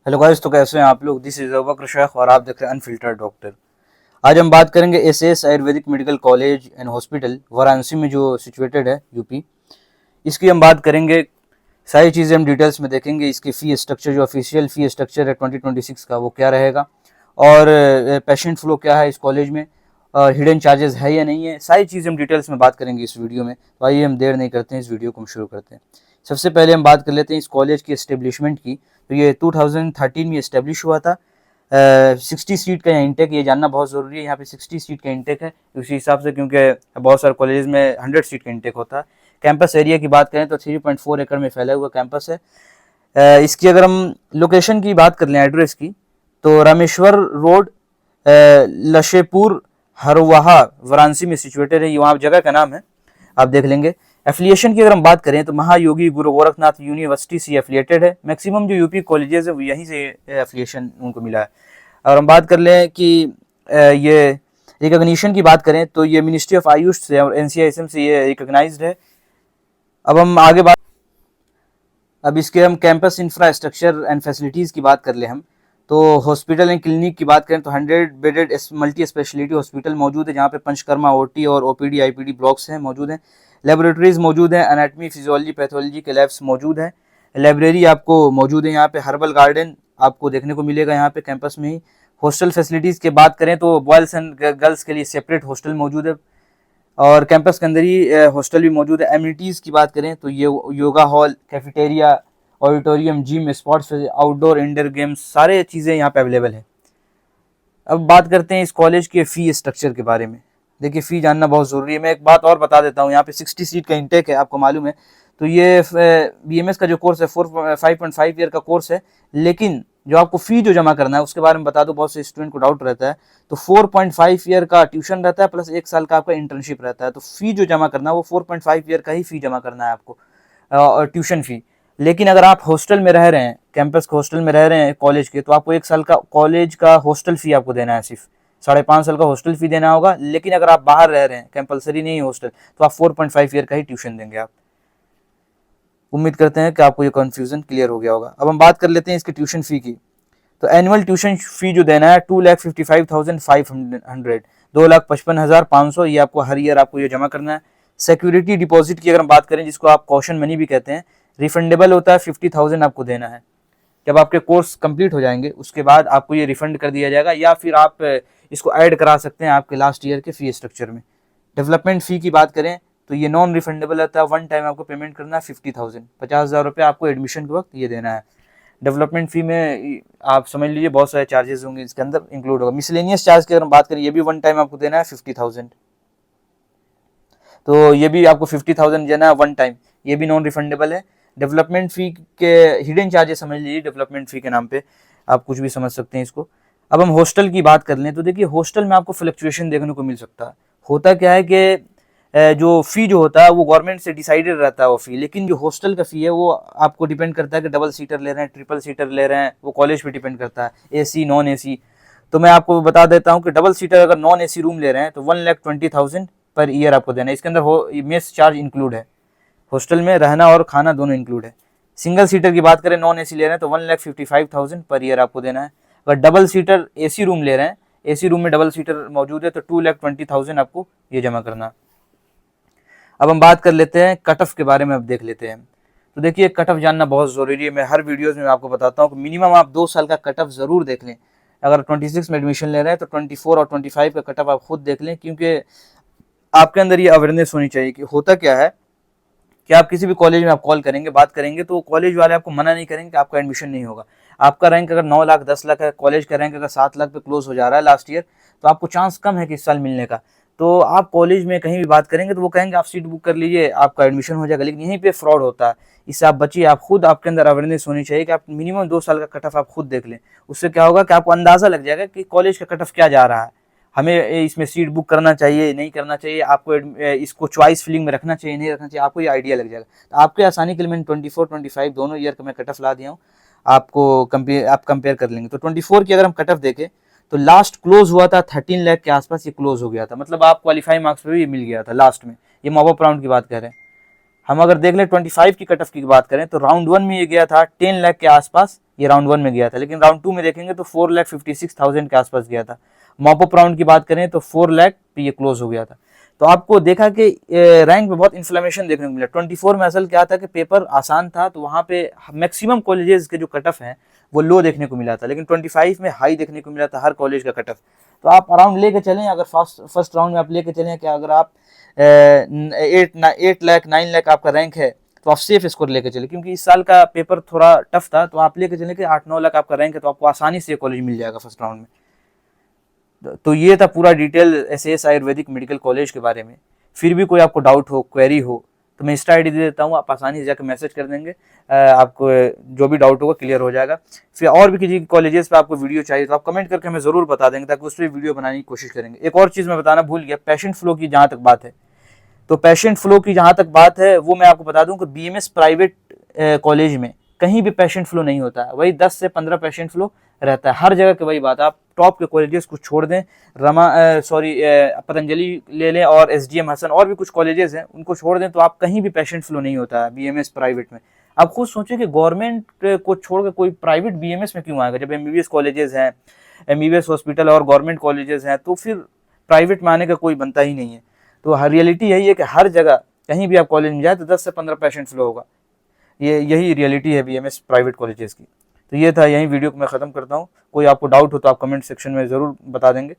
Hello guys, तो कैसे हैं आप लोग। दिस इज अबकर शेख और आप देख रहे हैं अनफिल्टर्ड डॉक्टर। आज हम बात करेंगे SS Ayurvedic medical college and hospital Varanasi में जो सिचुएटेड है यूपी। इसकी हम बात करेंगे, सारी चीज़ें हम डिटेल्स में देखेंगे। इसकी फ़ी स्ट्रक्चर, जो ऑफिशियल फ़ी स्ट्रक्चर है 2026 का, वो क्या रहेगा, और पेशेंट फ्लो क्या है इस कॉलेज में, और हिडन चार्जेस है या नहीं है। सारी चीज़ें हम डिटेल्स में बात करेंगे इस वीडियो में। तो आइए हम देर नहीं करते हैं, इस वीडियो को हम शुरू करते हैं। सबसे पहले हम बात कर लेते हैं इस कॉलेज की एस्टेब्लिशमेंट की। तो ये 2013 में इस्टेब्लिश हुआ था। 60 सीट का यहाँ इंटेक, ये जानना बहुत ज़रूरी है। यहाँ पे 60 सीट का इंटेक है उसी हिसाब से, क्योंकि बहुत सारे कॉलेज में 100 सीट का इंटेक होता है। कैंपस एरिया की बात करें तो 3.4 एकड़ में फैला हुआ कैंपस है। इसकी अगर हम लोकेशन की बात कर लें, एड्रेस की, तो रामेश्वर रोड, लशेपुर, हरवाहा, वाराणसी में सिचुएटेड है। ये वहाँ जगह का नाम है, आप देख लेंगे। एफिलिएशन की अगर हम बात करें तो महायोगी गुरु गोरखनाथ यूनिवर्सिटी से एफिलिएटेड है। मैक्सिमम जो यूपी कॉलेजेस है वो यहीं से एफिलिएशन उनको मिला है। और हम बात कर लें कि ये रिकॉग्निशन की बात करें तो ये मिनिस्ट्री ऑफ आयुष से और एनसीआईएसएम से ये रिकॉग्नाइज्ड है। अब हम आगे बात, अब इसके हम कैंपस इंफ्रास्ट्रक्चर एंड फैसिलिटीज़ की बात कर ले हम, तो हॉस्पिटल एंड क्लिनिक की बात करें तो 100 बेडेड मल्टी स्पेशलिटी हॉस्पिटल मौजूद है, जहाँ पे पंचकर्मा, ओटी और ओपीडी आईपीडी ब्लॉक्स हैं मौजूद हैं। लेबोरेटरीज मौजूद हैं, एनाटमी, फिजियोलॉजी, पैथोलॉजी के लैब्स मौजूद हैं। लाइब्रेरी आपको मौजूद है यहाँ पे। हर्बल गार्डन आपको देखने को मिलेगा यहाँ पे कैंपस में ही। हॉस्टल फैसिलिटीज़ की बात करें तो बॉयज़ एंड गर्ल्स के लिए सेपरेट हॉस्टल मौजूद है, और कैंपस के अंदर ही हॉस्टल भी मौजूद है। एमिनिटीज़ की बात करें तो ये yoga hall, cafeteria, auditorium, gym, sports, outdoor indoor games, सारे चीज़ें यहाँ पे अवेलेबल है। अब बात करते हैं इस कॉलेज के फ़ी स्ट्रक्चर के बारे में। देखिए, फ़ी जानना बहुत ज़रूरी है। मैं एक बात और बता देता हूँ, यहाँ पे 60 सीट का इंटेक है, आपको मालूम है। तो ये बीएमएस का जो कोर्स है 5.5 ईयर का कोर्स है, लेकिन जो आपको फ़ी जो जमा करना है उसके बारे में बता दो, बहुत से स्टूडेंट को डाउट रहता है। तो 4.5 ईयर का ट्यूशन रहता है, प्लस 1 साल का आपका इंटर्नशिप रहता है। तो फ़ी जो जमा करना है वो 4.5 ईयर का ही फ़ी जमा करना है आपको, और ट्यूशन फ़ी। लेकिन अगर आप हॉस्टल में रह रहे हैं, कैंपस के हॉस्टल में रह रहे हैं कॉलेज के, तो आपको 1 साल का कॉलेज का हॉस्टल फ़ी आपको देना है, सिर्फ 5.5 साल का हॉस्टल फ़ी देना होगा। लेकिन अगर आप बाहर रह रहे हैं, कंपलसरी नहीं है हॉस्टल, तो आप 4.5 ईयर का ही ट्यूशन देंगे आप। उम्मीद करते हैं कि आपको ये कन्फ्यूज़न क्लियर हो गया होगा। अब हम बात कर लेते हैं इसकी ट्यूशन फ़ी की। तो एनुअल ट्यूशन फ़ी जो देना है 2,55,500, 2,55,500, ये आपको हर ईयर आपको ये जमा करना है। सिक्योरिटी डिपॉजिट की अगर हम बात करें, जिसको आप कॉशन मनी भी कहते हैं, रिफंडेबल होता है, 50,000 आपको देना है। जब आपके कोर्स कंप्लीट हो जाएंगे उसके बाद आपको ये रिफंड कर दिया जाएगा, या फिर आप इसको ऐड करा सकते हैं आपके लास्ट ईयर के फ़ी स्ट्रक्चर में। डेवलपमेंट फ़ी की बात करें तो ये नॉन रिफंडेबल रहता है, वन टाइम आपको पेमेंट करना है 50,000, 50,000 रुपये आपको एडमिशन के वक्त ये देना है। डेवलपमेंट फ़ी में आप समझ लीजिए बहुत सारे चार्जेस होंगे, इसके अंदर इंक्लूड होगा। मिसलेनियस चार्ज की अगर हम बात करें, ये भी वन टाइम आपको देना है 50,000। तो ये भी आपको 50,000 देना है वन टाइम, ये भी नॉन रिफंडेबल है। डेवलपमेंट फ़ी के हिडन चार्जेस समझ लीजिए, डेवलपमेंट फ़ी के नाम पे आप कुछ भी समझ सकते हैं इसको। अब हम हॉस्टल की बात कर लें तो देखिए, हॉस्टल में आपको फ्लक्चुएशन देखने को मिल सकता है। होता क्या है कि जो फ़ी जो होता है वो गवर्नमेंट से डिसाइडेड रहता है वो फ़ी, लेकिन जो हॉस्टल का फ़ी है वो आपको डिपेंड करता है कि डबल सीटर ले रहे हैं, ट्रिपल सीटर ले रहे हैं, वो कॉलेज पे डिपेंड करता है, एसी नॉन एसी। तो मैं आपको बता देता हूँ कि डबल सीटर अगर नॉन एसी रूम ले रहे हैं तो 1,20,000 पर ईयर आपको देना है। इसके अंदर मेस चार्ज इंक्लूड है, हॉस्टल में रहना और खाना दोनों इंक्लूड है। सिंगल सीटर की बात करें, नॉन एसी ले रहे हैं तो 1,55,000 पर ईयर आपको देना है। अगर डबल सीटर एसी रूम ले रहे हैं, एसी रूम में डबल सीटर मौजूद है, तो 2,20,000 आपको ये जमा करना। अब हम बात कर लेते हैं कट ऑफ के बारे में, अब देख लेते हैं। तो देखिए, कट ऑफ जानना बहुत ज़रूरी है। मैं हर वीडियोज़ में आपको बताता हूँ कि मिनिमम आप 2 साल का कट ऑफ ज़रूर देख लें। अगर 26 में एडमिशन ले रहे हैं तो 24 और 25 का कट ऑफ आप खुद देख लें, क्योंकि आपके अंदर ये अवेयरनेस होनी चाहिए कि होता क्या है कि आप किसी भी कॉलेज में आप कॉल करेंगे, बात करेंगे, तो कॉलेज वाले आपको मना नहीं करेंगे कि आपका एडमिशन नहीं होगा। आपका रैंक अगर 9 लाख 10 लाख है, कॉलेज का रैंक अगर 7 लाख पे क्लोज हो जा रहा है लास्ट ईयर, तो आपको चांस कम है कि इस साल मिलने का। तो आप कॉलेज में कहीं भी बात करेंगे तो वो कहेंगे आप सीट बुक कर लीजिए, आपका एडमिशन हो जाएगा, लेकिन यहीं पे फ्रॉड होता है। इससे आप बचिए। आप खुद, आपके अंदर अवेयरनेस होनी चाहिए कि आप मिनिमम 2 साल का कट ऑफ आप खुद देख लें। उससे क्या होगा कि आपको अंदाज़ा लग जाएगा कि कॉलेज का कट ऑफ क्या जा रहा है, हमें इसमें सीट बुक करना चाहिए नहीं करना चाहिए, आपको इसको चॉइस फिलिंग में रखना चाहिए नहीं रखना चाहिए, आपको ये आइडिया लग जाएगा। तो आपके आसानी के लिए मैंने 24 25 दोनों ईयर का मैं कट ऑफ ला दिया हूँ, आपको आप कंपेयर कर लेंगे। तो 24 की अगर हम कट ऑफ देखें तो लास्ट क्लोज हुआ था 13 लाख के आसपास, ये क्लोज हो गया था। मतलब आप क्वालिफाई मार्क्स पे भी मिल गया था लास्ट में, ये मॉप अप राउंड की बात कर रहे हैं। हम अगर देख लें 25 की कट ऑफ की बात करें तो राउंड 1 में ये गया था 10 लाख के आसपास, ये राउंड 1 में गया था, लेकिन राउंड 2 में देखेंगे तो 4,56,000 के आसपास गया था। मॉपअप राउंड की बात करें तो 4 लाख पे ये क्लोज हो गया था। तो आपको देखा कि रैंक में बहुत इन्फ्लेमेशन देखने को मिला। 24 में असल क्या था कि पेपर आसान था, तो वहाँ पे मैक्सिमम कॉलेजेस के जो कट ऑफ हैं वो लो देखने को मिला था, लेकिन 25 में हाई देखने को मिला था हर कॉलेज का कट ऑफ। तो आप अराउंड लेके चलें, अगर फर्स्ट राउंड में आप लेके चलें कि अगर आप 8 लाख 9 लाख आपका रैंक है तो आप सेफ स्कोर लेके चले, क्योंकि इस साल का पेपर थोड़ा टफ था। तो आप लेके चले कि 8-9 लाख आपका रैंक है तो आपको आसानी से कॉलेज मिल जाएगा फर्स्ट राउंड में। तो ये था पूरा detail SAS Ayurvedic medical college के बारे में। फिर भी कोई आपको डाउट हो, क्वेरी हो, तो मैं इंस्टा आईडी दे देता हूँ, आप आसानी से जाकर मैसेज कर देंगे, आपको जो भी डाउट होगा क्लियर हो जाएगा। फिर और भी किसी कॉलेजेस पे आपको वीडियो चाहिए तो आप कमेंट करके हमें ज़रूर बता देंगे, ताकि उस पर वीडियो बनाने की कोशिश करेंगे। एक और चीज़ मैं बताना भूल गया, पेशेंट फ्लो की जहाँ तक बात है, तो पेशेंट फ्लो की जहाँ तक बात है वो मैं आपको बता दूं कि बीएमएस प्राइवेट कॉलेज में कहीं भी पेशेंट फ्लो नहीं होता है, वही 10 से 15 पेशेंट फ्लो रहता है हर जगह की। वही बात, आप टॉप के कॉलेजेस को छोड़ दें, पतंजलि ले लें और एसडीएम हसन और भी कुछ कॉलेजेस हैं उनको छोड़ दें, तो आप कहीं भी पेशेंट फ्लो नहीं होता है बीएमएस प्राइवेट में। आप खुद सोचिए कि गवर्नमेंट को छोड़ के कोई प्राइवेट बीएमएस में क्यों आएगा, जब एमबीबीएस कॉलेजेस हैं, एमबीबीएस हॉस्पिटल और गवर्नमेंट कॉलेजेस हैं, तो फिर प्राइवेट में आने का कोई बनता ही नहीं है। तो हर रियलिटी यही है कि हर जगह कहीं भी आप कॉलेज में जाए तो 10 से 15 पेशेंट फ्लो होगा। यही रियलिटी है बीएमएस प्राइवेट कॉलेजेस की। तो ये था, यही वीडियो को मैं ख़त्म करता हूँ। कोई आपको डाउट हो तो आप कमेंट सेक्शन में ज़रूर बता देंगे।